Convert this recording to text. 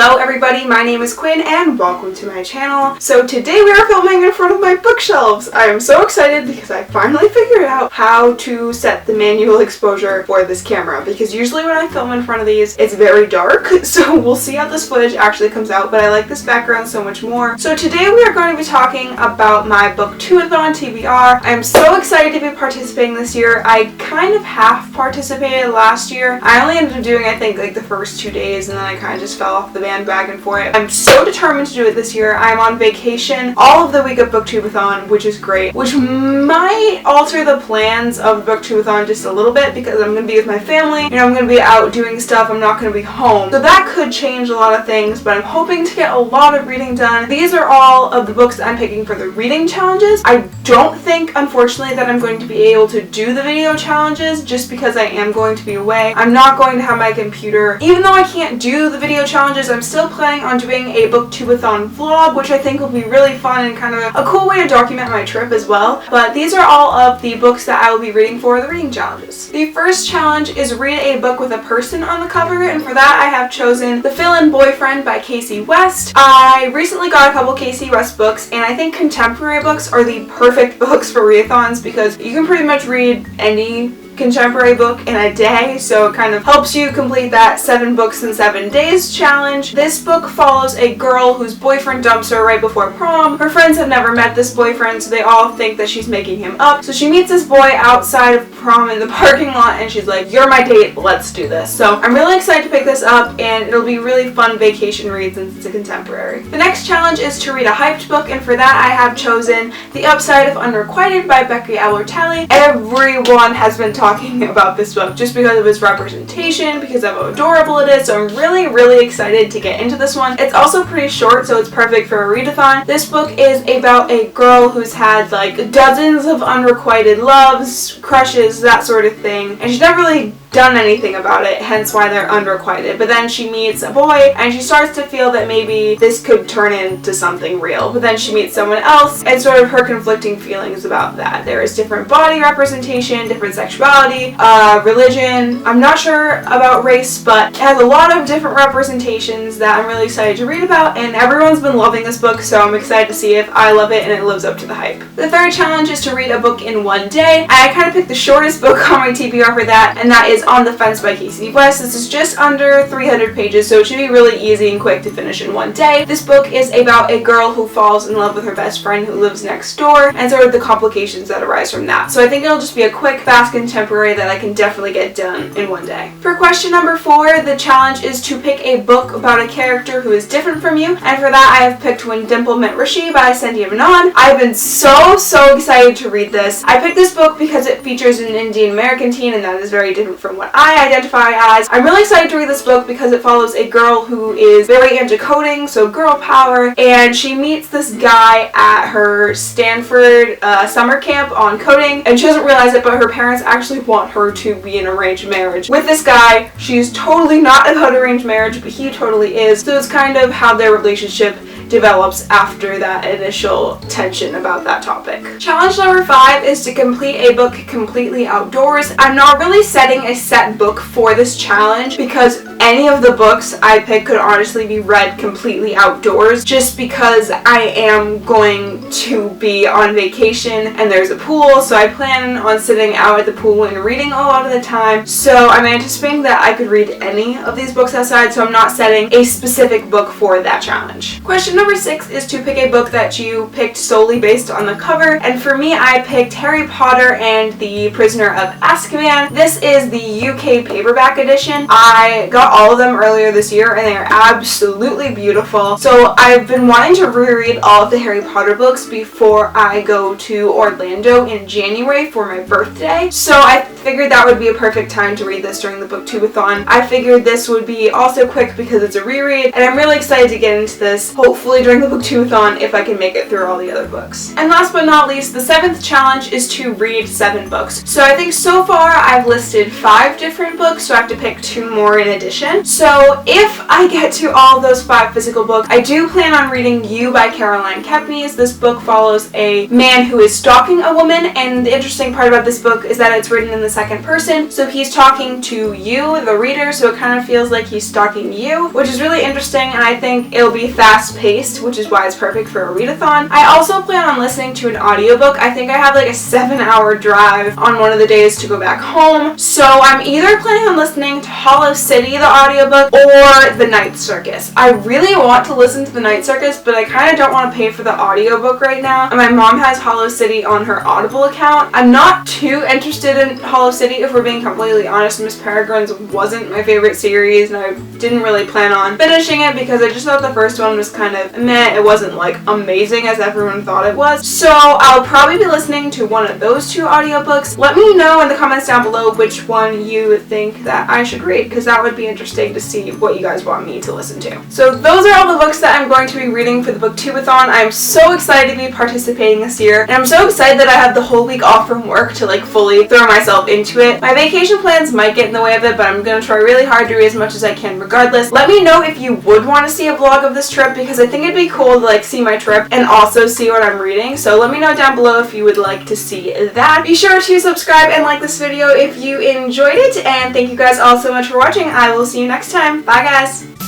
Hello everybody, my name is Quinn and welcome to my channel. So today we are filming in front of my bookshelves. I am so excited because I finally figured out how to set the manual exposure for this camera, because usually when I film in front of these it's very dark, so we'll see how this footage actually comes out, but I like this background so much more. So today we are going to be talking about my Booktube-A-Thon TBR. I'm so excited to be participating this year. I kind of half participated last year. I only ended up doing I think like the first 2 days and then I kind of just fell off the bandwagon for it. I'm so determined to do it this year. I'm on vacation all of the week of Booktube-A-Thon, which is great, which might alter the plans of Booktube-A-Thon just a little bit because I'm going to be with my family. You know, I'm going to be out doing stuff. I'm not going to be home. So that could change a lot of things, but I'm hoping to get a lot of reading done. These are all of the books that I'm picking for the reading challenges. I don't think, unfortunately, that I'm going to be able to do the video challenges just because I am going to be away. I'm not going to have my computer. Even though I can't do the video challenges, I'm still planning on doing a Booktube-A-Thon vlog, which I think will be really fun and kind of a cool way to document my trip as well. But these are all of the books that I will be reading for the reading challenges. The first challenge is read a book with a person on the cover, and for that I have chosen The Fill-In Boyfriend by Casey West. I recently got a couple Casey West books, and I think contemporary books are the perfect books for readathons because you can pretty much read any contemporary book in a day, so it kind of helps you complete that 7 books in 7 days challenge. This book follows a girl whose boyfriend dumps her right before prom. Her friends have never met this boyfriend, so they all think that she's making him up. So she meets this boy outside of prom in the parking lot and she's like, "You're my date, let's do this." So I'm really excited to pick this up, and it'll be really fun vacation read since it's a contemporary. The next challenge is to read a hyped book, and for that I have chosen The Upside of Unrequited by Becky Albertalli. Everyone has been talking about this book just because of its representation, because of how adorable it is, so I'm really excited to get into this one. It's also pretty short, so it's perfect for a readathon. This book is about a girl who's had like dozens of unrequited loves, crushes, that sort of thing, and she's never really done anything about it, hence why they're unrequited. But then she meets a boy and she starts to feel that maybe this could turn into something real. But then she meets someone else and sort of her conflicting feelings about that. There is different body representation, different sexuality, religion. I'm not sure about race, but it has a lot of different representations that I'm really excited to read about, and everyone's been loving this book, so I'm excited to see if I love it and it lives up to the hype. The third challenge is to read a book in one day. I kind of picked the shortest book on my TBR for that, and that is On the Fence by Casey West. This is just under 300 pages, so it should be really easy and quick to finish in one day. This book is about a girl who falls in love with her best friend who lives next door, and sort of the complications that arise from that. So I think it'll just be a quick, fast contemporary that I can definitely get done in one day. For question number 4, the challenge is to pick a book about a character who is different from you, and for that I have picked When Dimple Met Rishi by Cynthia Menon. I've been so excited to read this. I picked this book because it features an Indian American teen, and that is very different from what I identify as. I'm really excited to read this book because it follows a girl who is very into coding, so girl power, and she meets this guy at her Stanford summer camp on coding, and she doesn't realize it, but her parents actually want her to be in arranged marriage with this guy. She's totally not about arranged marriage, but he totally is, so it's kind of how their relationship develops after that initial tension about that topic. Challenge number 5 is to complete a book completely outdoors. I'm not really setting a set book for this challenge because any of the books I pick could honestly be read completely outdoors, just because I am going to be on vacation and there's a pool, so I plan on sitting out at the pool and reading a lot of the time. So I'm anticipating that I could read any of these books outside, so I'm not setting a specific book for that challenge. Question number 6 is to pick a book that you picked solely based on the cover, and for me I picked Harry Potter and the Prisoner of Azkaban. This is the UK paperback edition. I got all of them earlier this year and they are absolutely beautiful. So I've been wanting to reread all of the Harry Potter books before I go to Orlando in January for my birthday. So I figured that would be a perfect time to read this during the Booktube-A-Thon. I figured this would be also quick because it's a reread, and I'm really excited to get into this, hopefully during the Booktube-A-Thon if I can make it through all the other books. And last but not least, the 7th challenge is to read 7 books. So I think so far I've listed 5 5 different books, so I have to pick 2 more in addition. So if I get to all those 5 physical books, I do plan on reading You by Caroline Kepnes. This book follows a man who is stalking a woman, and the interesting part about this book is that it's written in the second person, so he's talking to you, the reader, so it kind of feels like he's stalking you, which is really interesting, and I think it'll be fast-paced, which is why it's perfect for a readathon. I also plan on listening to an audiobook. I think I have like a 7-hour drive on one of the days to go back home, so I'm either planning on listening to Hollow City, the audiobook, or The Night Circus. I really want to listen to The Night Circus, but I kind of don't want to pay for the audiobook right now, and my mom has Hollow City on her Audible account. I'm not too interested in Hollow City, if we're being completely honest. Miss Peregrine's wasn't my favorite series, and I didn't really plan on finishing it because I just thought the first one was kind of meh. It wasn't like amazing as everyone thought it was. So I'll probably be listening to one of those 2 audiobooks. Let me know in the comments down below which one you think that I should read, because that would be interesting to see what you guys want me to listen to. So those are all the books that I'm going to be reading for the Booktube-A-Thon. I'm so excited to be participating this year, and I'm so excited that I have the whole week off from work to like fully throw myself into it. My vacation plans might get in the way of it, but I'm going to try really hard to read as much as I can regardless. Let me know if you would want to see a vlog of this trip, because I think it'd be cool to like see my trip and also see what I'm reading. So let me know down below if you would like to see that. Be sure to subscribe and like this video if you enjoyed it, and thank you guys all so much for watching. I will see you next time. Bye guys!